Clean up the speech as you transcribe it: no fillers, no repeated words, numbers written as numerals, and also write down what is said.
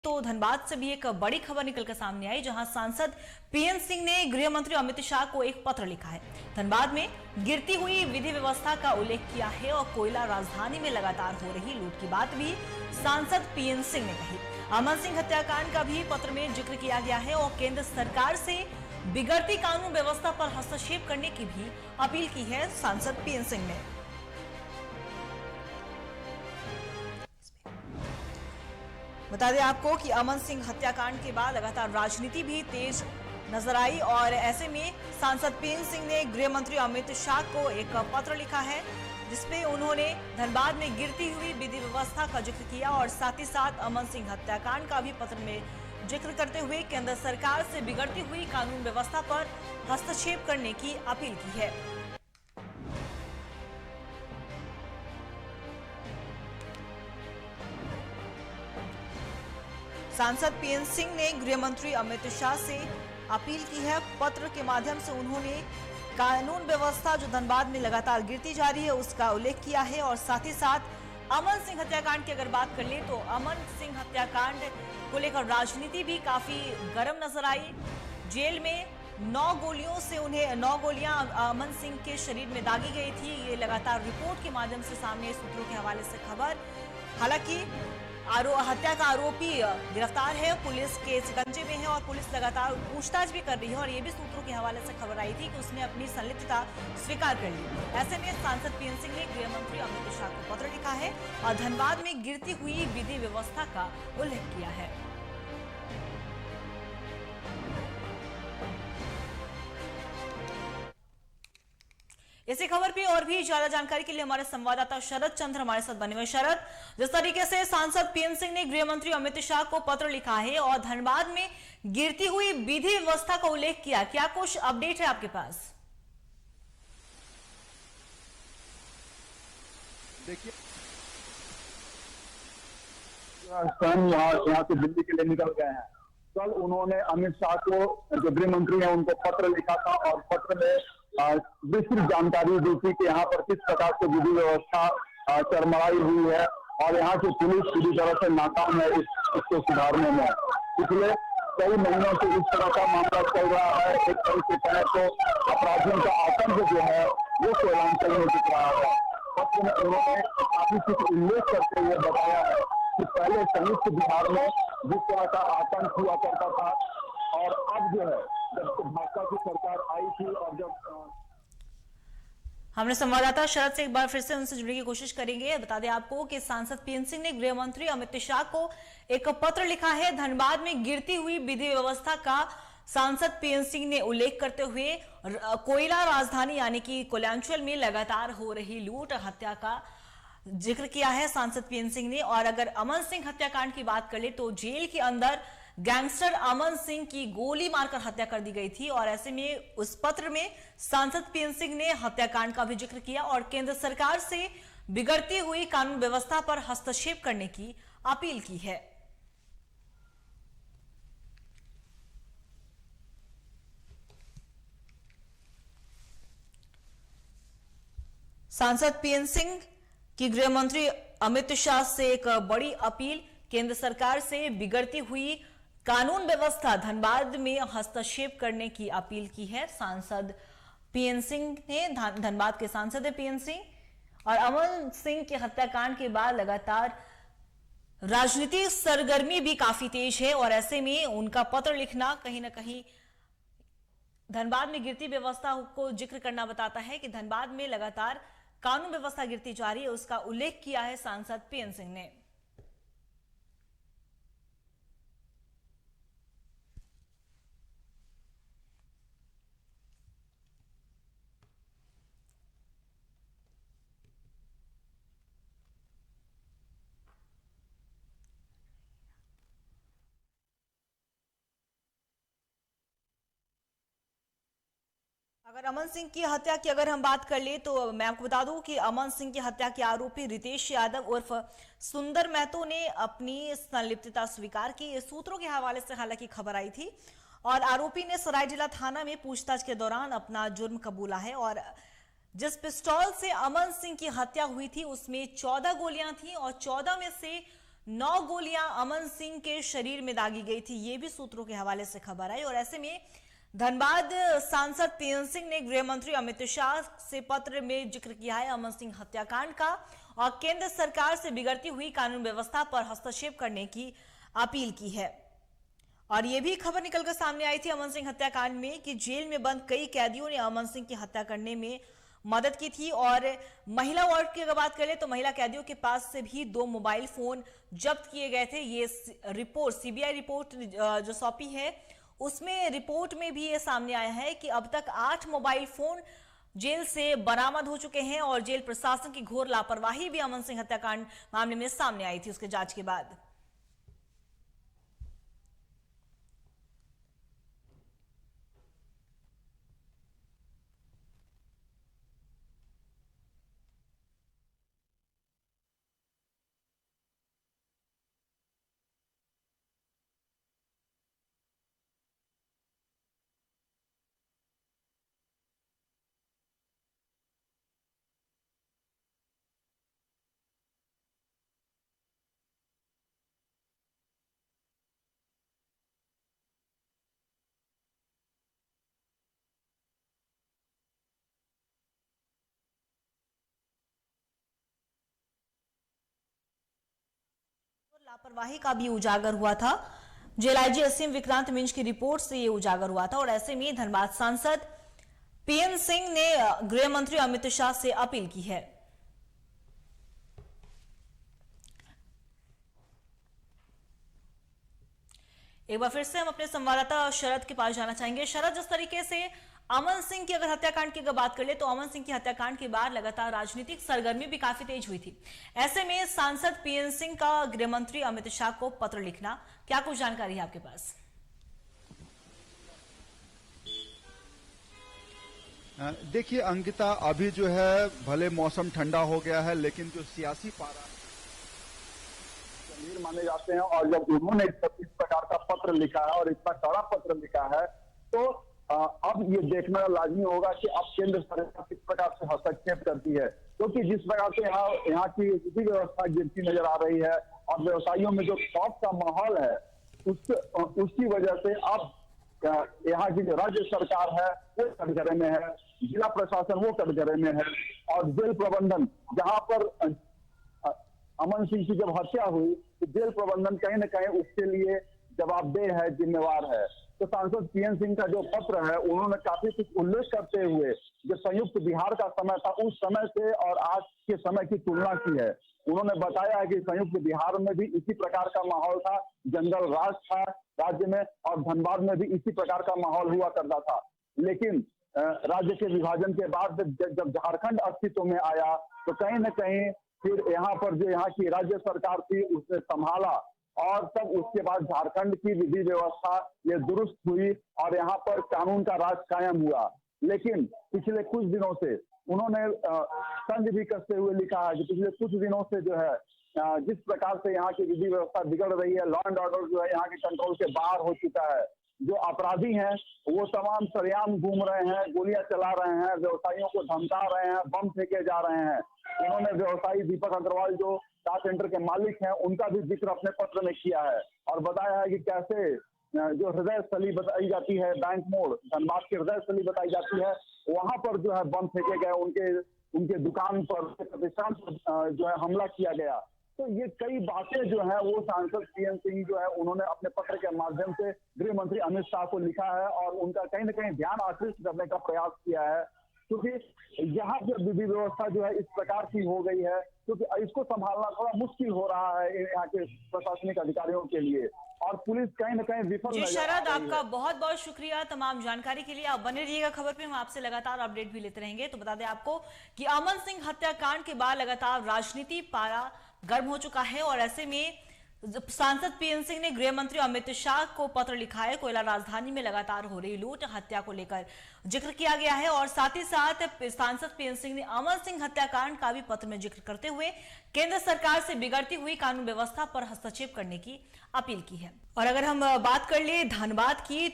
तो धनबाद से भी एक बड़ी खबर निकलकर सामने आई, जहां सांसद पीएन सिंह ने गृह मंत्री अमित शाह को एक पत्र लिखा है। धनबाद में गिरती हुई विधि व्यवस्था का उल्लेख किया है और कोयला राजधानी में लगातार हो रही लूट की बात भी सांसद पीएन सिंह ने कही। अमन सिंह हत्याकांड का भी पत्र में जिक्र किया गया है और केंद्र सरकार से बिगड़ती कानून व्यवस्था पर हस्तक्षेप करने की भी अपील की है सांसद पीएन सिंह ने। बता दें आपको कि अमन सिंह हत्याकांड के बाद लगातार राजनीति भी तेज नजर आई और ऐसे में सांसद पीएन सिंह ने गृह मंत्री अमित शाह को एक पत्र लिखा है, जिसमें उन्होंने धनबाद में गिरती हुई विधि व्यवस्था का जिक्र किया और साथ ही साथ अमन सिंह हत्याकांड का भी पत्र में जिक्र करते हुए केंद्र सरकार से बिगड़ती हुई कानून व्यवस्था पर हस्तक्षेप करने की अपील की है। सांसद पीएन सिंह ने गृह मंत्री अमित शाह से अपील की है। पत्र के माध्यम से उन्होंने कानून व्यवस्था जो धनबाद में लगातार गिरती जा रही है उसका उल्लेख किया है और साथ ही साथ अमन सिंह हत्याकांड की अगर बात कर ले तो अमन सिंह हत्याकांड को लेकर राजनीति भी काफी गर्म नजर आई। जेल में 9 गोलियों से उन्हें 9 गोलियां अमन सिंह के शरीर में दागी गई थी। ये लगातार रिपोर्ट के माध्यम से सामने सूत्रों के हवाले से खबर। हालांकि हत्या का आरोपी गिरफ्तार है, पुलिस के शिकंजे में है और पुलिस लगातार पूछताछ भी कर रही है और ये भी सूत्रों के हवाले से खबर आई थी कि उसने अपनी संलिप्तता स्वीकार कर ली। ऐसे में सांसद पीएन सिंह ने गृह मंत्री अमित शाह को पत्र लिखा है और धनबाद में गिरती हुई विधि व्यवस्था का उल्लेख किया है। इसी खबर पे और भी ज्यादा जानकारी के लिए हमारे संवाददाता शरद चंद्र हमारे साथ बने हुए। शरद, जिस तरीके से सांसद पीएन सिंह ने गृह मंत्री अमित शाह को पत्र लिखा है और धनबाद में गिरती हुई विधि व्यवस्था का उल्लेख किया, क्या कुछ अपडेट है आपके पास? देखिए, स्वयं यहाँ से दिल्ली के लिए निकल गए हैं। कल उन्होंने अमित शाह को, जो गृह मंत्री हैं, उनको पत्र लिखा था और पत्र में विस्तृत जानकारी दी थी कि यहाँ पर किस प्रकार से विधि व्यवस्था चरमराई हुई है और यहाँ की पुलिस पूरी तरह से नाकाम है इसको सुधारने में। पिछले कई महीनों से इस तरह का मामला चल रहा है। एक तरह से कहें तो अपराधियों का आतंक जो है वो कोयलांचल में दिख रहा है। पत्र में उन्होंने काफी कुछ उल्लेख करते हुए बताया है कि पहले संयुक्त बिहार में जिस तरह का आतंक हुआ करता था और अब जो है जब भाजपा की सरकार आई थी और जब हमने संवाददाता शरद से एक बार फिर से उनसे जुड़ने की कोशिश करेंगे। बता दें आपको कि सांसद पीएन सिंह ने गृह मंत्री अमित शाह को एक पत्र लिखा है। धनबाद में गिरती हुई विधि व्यवस्था का सांसद पीएन सिंह ने उल्लेख करते हुए कोयला राजधानी यानी कि कोयलांचल में लगातार हो रही लूट हत्या का जिक्र किया है सांसद पीएन सिंह ने। और अगर अमन सिंह हत्याकांड की बात कर ले तो जेल के अंदर गैंगस्टर अमन सिंह की गोली मारकर हत्या कर दी गई थी और ऐसे में उस पत्र में सांसद पीएन सिंह ने हत्याकांड का भी जिक्र किया और केंद्र सरकार से बिगड़ती हुई कानून व्यवस्था पर हस्तक्षेप करने की अपील की है। सांसद पीएन सिंह की गृह मंत्री अमित शाह से एक बड़ी अपील, केंद्र सरकार से बिगड़ती हुई कानून व्यवस्था धनबाद में हस्तक्षेप करने की अपील की है सांसद पीएन सिंह ने। धनबाद के सांसद है पीएन सिंह और अमन सिंह के हत्याकांड के बाद लगातार राजनीतिक सरगर्मी भी काफी तेज है और ऐसे में उनका पत्र लिखना कहीं ना कहीं धनबाद में गिरती व्यवस्था को जिक्र करना बताता है कि धनबाद में लगातार कानून व्यवस्था गिरती जा रही है, उसका उल्लेख किया है सांसद पीएन सिंह ने। अगर अमन सिंह की हत्या की अगर हम बात कर ले तो मैं आपको बता दूं कि अमन सिंह की हत्या के आरोपी रितेश यादव उर्फ सुंदर महतो ने अपनी संलिप्तता स्वीकार की। सूत्रों के हवाले से हालांकि खबर आई थी और आरोपी ने सरायजिला थाना में पूछताछ के दौरान अपना जुर्म कबूला है और जिस पिस्तौल से अमन सिंह की हत्या हुई थी उसमें 14 गोलियां थी और 14 में से 9 गोलियां अमन सिंह के शरीर में दागी गई थी, ये भी सूत्रों के हवाले से खबर आई। और ऐसे में धनबाद सांसद पीएन सिंह ने गृह मंत्री अमित शाह से पत्र में जिक्र किया है अमन सिंह हत्याकांड का और केंद्र सरकार से बिगड़ती हुई कानून व्यवस्था पर हस्तक्षेप करने की अपील की है। और यह भी खबर निकलकर सामने आई थी अमन सिंह हत्याकांड में कि जेल में बंद कई कैदियों ने अमन सिंह की हत्या करने में मदद की थी। और महिला वार्ड की अगर बात करें तो महिला कैदियों के पास से भी 2 मोबाइल फोन जब्त किए गए थे। ये रिपोर्ट सीबीआई रिपोर्ट जो सौंपी है उसमें रिपोर्ट में भी ये सामने आया है कि अब तक 8 मोबाइल फोन जेल से बरामद हो चुके हैं और जेल प्रशासन की घोर लापरवाही भी अमन सिंह हत्याकांड मामले में सामने आई थी उसके जांच के बाद। लापरवाही का भी उजागर हुआ था। जेल आईजी असीम विक्रांत मिंज की रिपोर्ट से ये उजागर हुआ था। और ऐसे में धनबाद सांसद पीएन सिंह ने गृह मंत्री अमित शाह से अपील की है। एक बार फिर से हम अपने संवाददाता शरद के पास जाना चाहेंगे। शरद, जिस तरीके से अमन सिंह की अगर हत्याकांड की अगर बात कर ले तो अमन सिंह की हत्याकांड के बाद लगातार राजनीतिक सरगर्मी भी काफी तेज हुई थी। ऐसे में सांसद पीएन सिंह का गृह मंत्री अमित शाह को पत्र लिखना, क्या कुछ जानकारी है आपके पास? देखिए अंकिता, अभी जो है भले मौसम ठंडा हो गया है लेकिन जो सियासी पारा गंभीर माने जाते हैं और जब उन्होंने इस प्रकार का पत्र लिखा है और इतना कड़ा पत्र लिखा है तो अब ये देखना लाजमी होगा कि अब केंद्र सरकार किस प्रकार से हस्तक्षेप करती है, क्योंकि जिस प्रकार से यहाँ की विधि व्यवस्था गिरती नजर आ रही है और व्यवसायियों में जो खौफ का माहौल है उसकी वजह से अब यहाँ की जो राज्य सरकार है वो कटघरे में है, जिला प्रशासन वो कटघरे में है और जेल प्रबंधन, जहां पर अमन सिंह की जब हत्या हुई तो जेल प्रबंधन कहीं न कहीं उसके लिए जवाबदेह है, जिम्मेवार है। तो सांसद पीएन सिंह का जो पत्र है उन्होंने काफी कुछ उल्लेख करते हुए जो संयुक्त बिहार का समय था उस समय से और आज के समय की तुलना की है। उन्होंने बताया है कि संयुक्त बिहार में भी इसी प्रकार का माहौल था, जंगल राज था राज्य में और धनबाद में भी इसी प्रकार का माहौल हुआ करता था। लेकिन राज्य के विभाजन के बाद जब झारखंड अस्तित्व में आया तो कहीं न कहीं फिर यहाँ पर जो यहाँ की राज्य सरकार थी उसने संभाला और तब उसके बाद झारखंड की विधि व्यवस्था ये दुरुस्त हुई और यहाँ पर कानून का राज कायम हुआ। लेकिन पिछले कुछ दिनों से उन्होंने तंज भी कसते हुए लिखा है कि पिछले कुछ दिनों से जो है जिस प्रकार से यहाँ की विधि व्यवस्था बिगड़ रही है, लॉ एंड ऑर्डर जो है यहाँ के कंट्रोल के बाहर हो चुका है। जो अपराधी हैं वो तमाम सरेआम घूम रहे हैं, गोलियां चला रहे हैं, व्यवसायियों को धमका रहे हैं, बम फेंके जा रहे हैं। उन्होंने व्यवसायी दीपक अग्रवाल जो कार सेंटर के मालिक हैं उनका भी जिक्र अपने पत्र में किया है और बताया है कि कैसे जो हृदय स्थली बताई जाती है, बैंक मोड़ धनबाद की हृदय स्थली बताई जाती है, वहां पर जो है बम फेंके गए, उनके दुकान पर प्रतिष्ठान पर जो है हमला किया गया। तो ये कई बातें जो है वो सांसद पीएन सिंह जो है उन्होंने अपने पत्र के माध्यम से गृह मंत्री अमित शाह को लिखा है और उनका कहीं न कहीं ध्यान आकृष्ट करने का प्रयास किया है, क्योंकि यहाँ पर विधि व्यवस्था जो है इस प्रकार की हो गई है क्योंकि इसको संभालना थोड़ा मुश्किल हो रहा है यहाँ के प्रशासनिक अधिकारियों के लिए और पुलिस कहीं न कहीं विफल जी शरद, आपका बहुत बहुत शुक्रिया तमाम जानकारी के लिए। आप बने रहिएगा खबर पे, हम आपसे लगातार अपडेट भी लेते रहेंगे। तो बता दें आपको कि अमन सिंह हत्याकांड के बाद लगातार राजनीति पारा गर्म हो चुका है और ऐसे में सांसद पीएन सिंह ने गृह मंत्री अमित शाह को पत्र लिखा है। कोयला राजधानी में लगातार हो रही लूट हत्या को लेकर जिक्र किया गया है और साथ ही साथ सांसद पीएन सिंह ने अमन सिंह हत्याकांड का भी पत्र में जिक्र करते हुए केंद्र सरकार से बिगड़ती हुई कानून व्यवस्था पर हस्तक्षेप करने की अपील की है। और अगर हम बात कर ले धनबाद की